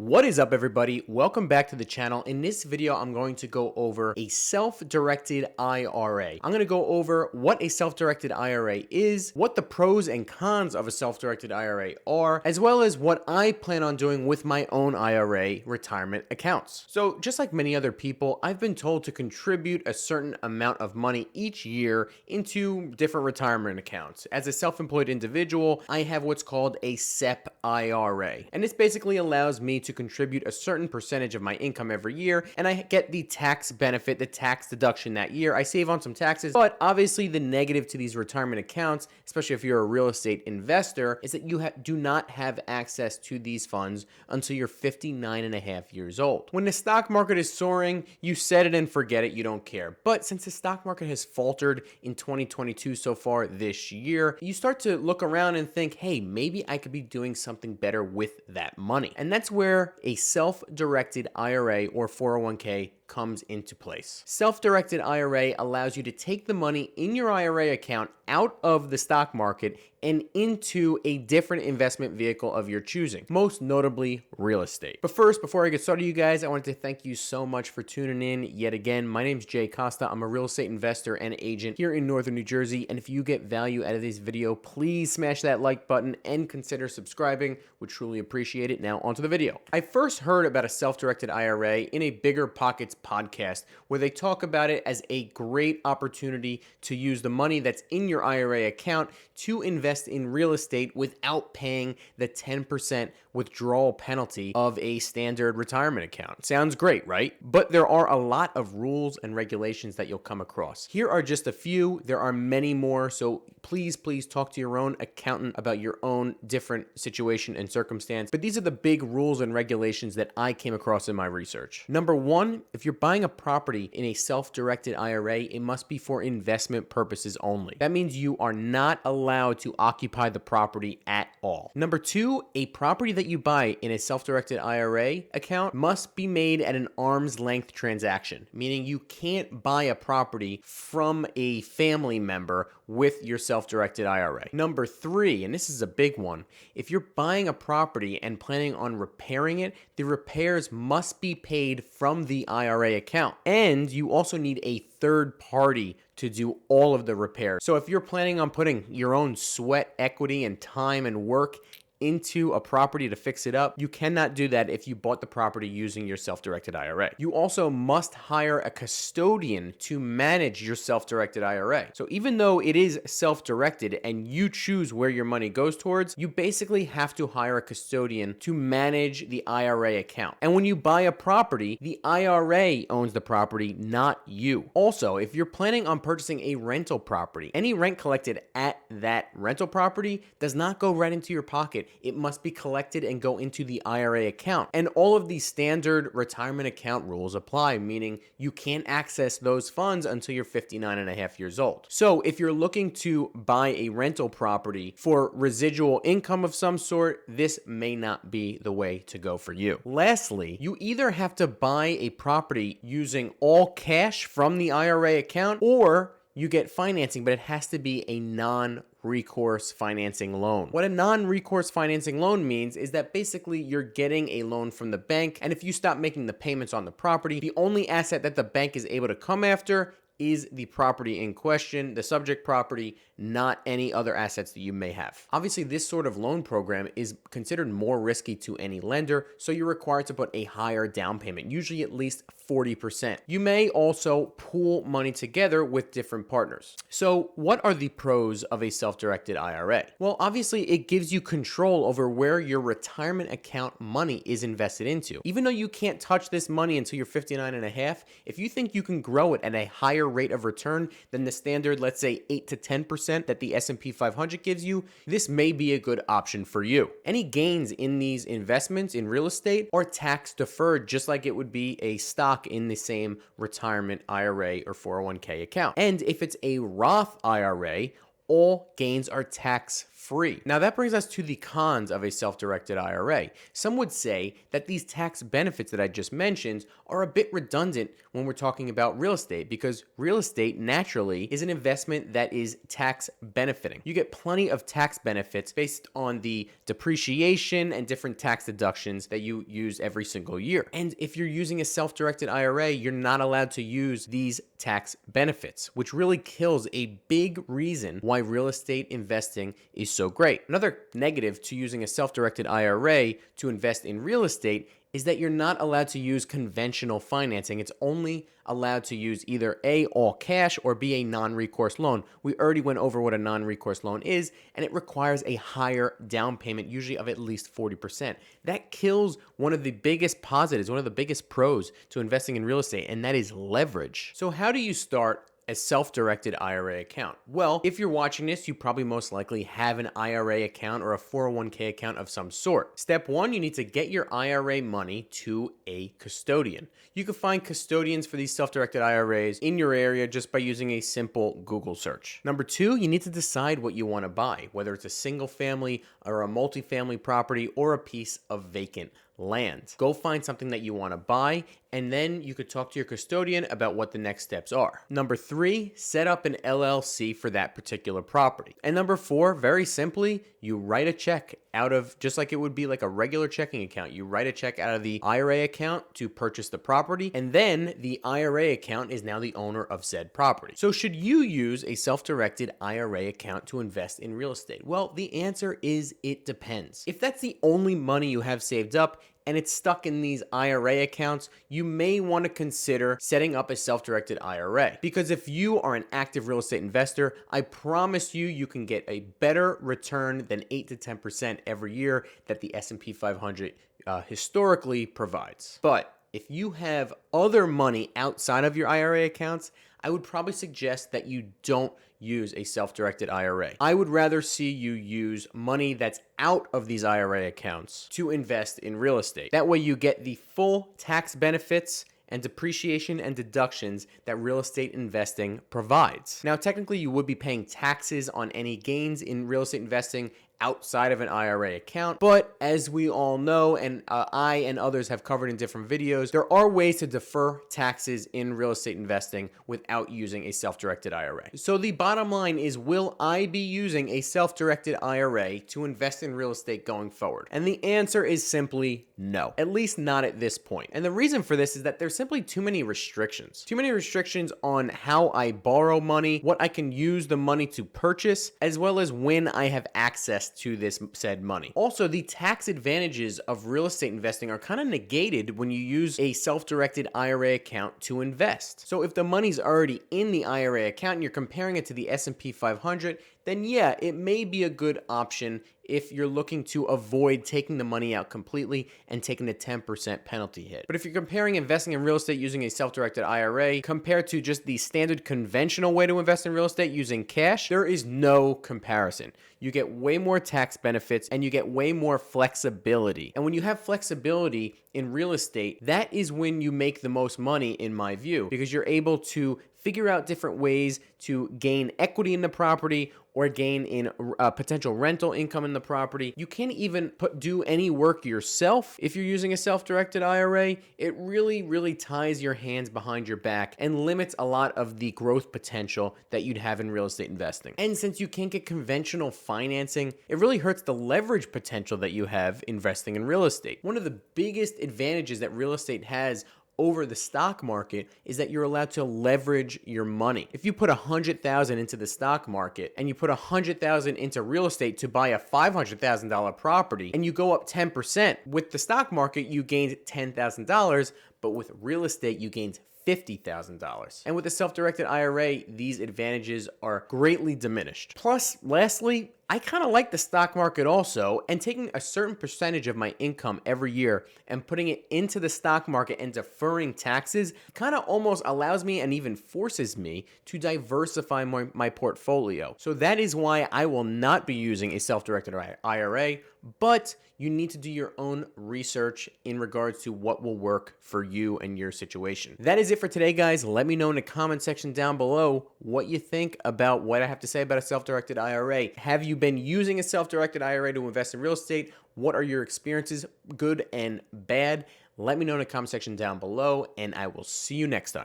What is up, everybody? Welcome back to the channel. In this video, I'm going to go over a self-directed IRA. I'm going to go over what a self-directed IRA is, what the pros and cons of a self-directed IRA are, as well as what I plan on doing with my own IRA retirement accounts. So just like many other people, I've been told to contribute a certain amount of money each year into different retirement accounts. As a self-employed individual, I have what's called a SEP IRA, and this basically allows me to contribute a certain percentage of my income every year, and I get the tax benefit, the tax deduction that year. I save on some taxes, but obviously the negative to these retirement accounts, especially if you're a real estate investor, is that you do not have access to these funds until you're 59 and a half years old. When the stock market is soaring, you set it and forget it, you don't care. But since the stock market has faltered in 2022 so far this year, you start to look around and think, hey, maybe I could be doing something better with that money. And that's where a self-directed IRA or 401k comes into place. Self-directed IRA allows you to take the money in your IRA account out of the stock market and into a different investment vehicle of your choosing, most notably real estate. But first, before I get started, you guys, I wanted to thank you so much for tuning in yet again. My name's Jay Costa. I'm a real estate investor and agent here in Northern New Jersey. And if you get value out of this video, please smash that like button and consider subscribing. Would truly appreciate it. Now onto the video. I first heard about a self-directed IRA in a BiggerPockets podcast where they talk about it as a great opportunity to use the money that's in your IRA account to invest in real estate without paying the 10% withdrawal penalty of a standard retirement account. Sounds great, right? But there are a lot of rules and regulations that you'll come across. Here are just a few. There are many more, so please talk to your own accountant about your own different situation and circumstance. But these are the big rules and regulations that I came across in my research. Number one, if you're buying a property in a self-directed IRA, it must be for investment purposes only. That means you are not allowed to occupy the property at all. Number two, a property that you buy in a self-directed IRA account must be made at an arm's length transaction, meaning you can't buy a property from a family member with your self-directed IRA. Number three, and this is a big one, if you're buying a property and planning on repairing it, the repairs must be paid from the IRA account. And you also need a third party to do all of the repairs. So if you're planning on putting your own sweat, equity, and time and work into a property to fix it up, you cannot do that if you bought the property using your self-directed IRA. You also must hire a custodian to manage your self-directed IRA. So even though it is self-directed and you choose where your money goes towards, you basically have to hire a custodian to manage the IRA account. And when you buy a property, the IRA owns the property, not you. Also, if you're planning on purchasing a rental property, any rent collected at that rental property does not go right into your pocket. It must be collected and go into the IRA account. And all of these standard retirement account rules apply, meaning you can't access those funds until you're 59 and a half years old. So if you're looking to buy a rental property for residual income of some sort, this may not be the way to go for you. Lastly, you either have to buy a property using all cash from the IRA account, or you get financing, but it has to be a non-recourse financing loan. What a non-recourse financing loan means is that basically you're getting a loan from the bank, and if you stop making the payments on the property, the only asset that the bank is able to come after is the property in question, the subject property, not any other assets that you may have. Obviously, this sort of loan program is considered more risky to any lender, so you're required to put a higher down payment, usually at least 40%. You may also pool money together with different partners. So what are the pros of a self-directed IRA? Well, obviously, it gives you control over where your retirement account money is invested into. Even though you can't touch this money until you're 59 and a half, if you think you can grow it at a higher rate of return than the standard, let's say 8 to 10% that the S&P 500 gives you, this may be a good option for you. Any gains in these investments in real estate are tax deferred, just like it would be a stock in the same retirement IRA or 401k account. And if it's a Roth IRA, all gains are tax tax-free. Now that brings us to the cons of a self-directed IRA. Some would say that these tax benefits that I just mentioned are a bit redundant when we're talking about real estate, because real estate naturally is an investment that is tax benefiting. You get plenty of tax benefits based on the depreciation and different tax deductions that you use every single year. And if you're using a self-directed IRA, you're not allowed to use these tax benefits, which really kills a big reason why real estate investing is so great. Another negative to using a self-directed IRA to invest in real estate is that you're not allowed to use conventional financing. It's only allowed to use either A, all cash, or B, a non-recourse loan. We already went over what a non-recourse loan is, and it requires a higher down payment, usually of at least 40%. That kills one of the biggest positives, one of the biggest pros to investing in real estate, and that is leverage. So how do you start a self-directed IRA account? Well, if you're watching this, you probably most likely have an IRA account or a 401k account of some sort. Step one, you need to get your IRA money to a custodian. You can find custodians for these self-directed IRAs in your area just by using a simple Google search. Number two, you need to decide what you want to buy, whether it's a single family or a multifamily property or a piece of vacant land. Go find something that you want to buy, and then you could talk to your custodian about what the next steps are. Number three, set up an LLC for that particular property. And number four, very simply, you write a check out of, just like it would be like a regular checking account, you write a check out of the IRA account to purchase the property, and then the IRA account is now the owner of said property. So should you use a self-directed IRA account to invest in real estate? Well, the answer is it depends. If that's the only money you have saved up and it's stuck in these IRA accounts, you may want to consider setting up a self-directed IRA. Because if you are an active real estate investor, I promise you, you can get a better return than 8 to 10% every year that the S&P 500 historically provides. But if you have other money outside of your IRA accounts, I would probably suggest that you don't use a self-directed IRA. I would rather see you use money that's out of these IRA accounts to invest in real estate. That way you get the full tax benefits and depreciation and deductions that real estate investing provides. Now, technically, you would be paying taxes on any gains in real estate investing outside of an IRA account. But as we all know, and I and others have covered in different videos, there are ways to defer taxes in real estate investing without using a self-directed IRA. So the bottom line is, will I be using a self-directed IRA to invest in real estate going forward? And the answer is simply no, at least not at this point. And the reason for this is that there's simply too many restrictions. Too many restrictions on how I borrow money, what I can use the money to purchase, as well as when I have access to this said money. Also, the tax advantages of real estate investing are kind of negated when you use a self-directed IRA account to invest. So if the money's already in the IRA account and you're comparing it to the S&P 500, then yeah, it may be a good option if you're looking to avoid taking the money out completely and taking the 10% penalty hit. But if you're comparing investing in real estate using a self-directed IRA compared to just the standard conventional way to invest in real estate using cash, there is no comparison. You get way more tax benefits and you get way more flexibility. And when you have flexibility in real estate, that is when you make the most money, in my view, because you're able to figure out different ways to gain equity in the property or gain in potential rental income in the property. You can't even do any work yourself if you're using a self-directed IRA. It really ties your hands behind your back and limits a lot of the growth potential that you'd have in real estate investing. And since you can't get conventional financing, it really hurts the leverage potential that you have investing in real estate. One of the biggest advantages that real estate has over the stock market is that you're allowed to leverage your money. If you put $100,000 into the stock market and you put $100,000 into real estate to buy a $500,000 property and you go up 10%, with the stock market you gained $10,000, but with real estate you gained $50,000. And with a self-directed IRA, these advantages are greatly diminished. Plus, lastly, I kind of like the stock market also, and taking a certain percentage of my income every year and putting it into the stock market and deferring taxes kind of almost allows me and even forces me to diversify my portfolio. So that is why I will not be using a self-directed IRA, but you need to do your own research in regards to what will work for you and your situation. That is it for today, guys. Let me know in the comment section down below what you think about what I have to say about a self-directed IRA. Have you you been using a self-directed IRA to invest in real estate? What are your experiences, good and bad? Let me know in the comment section down below, and I will see you next time.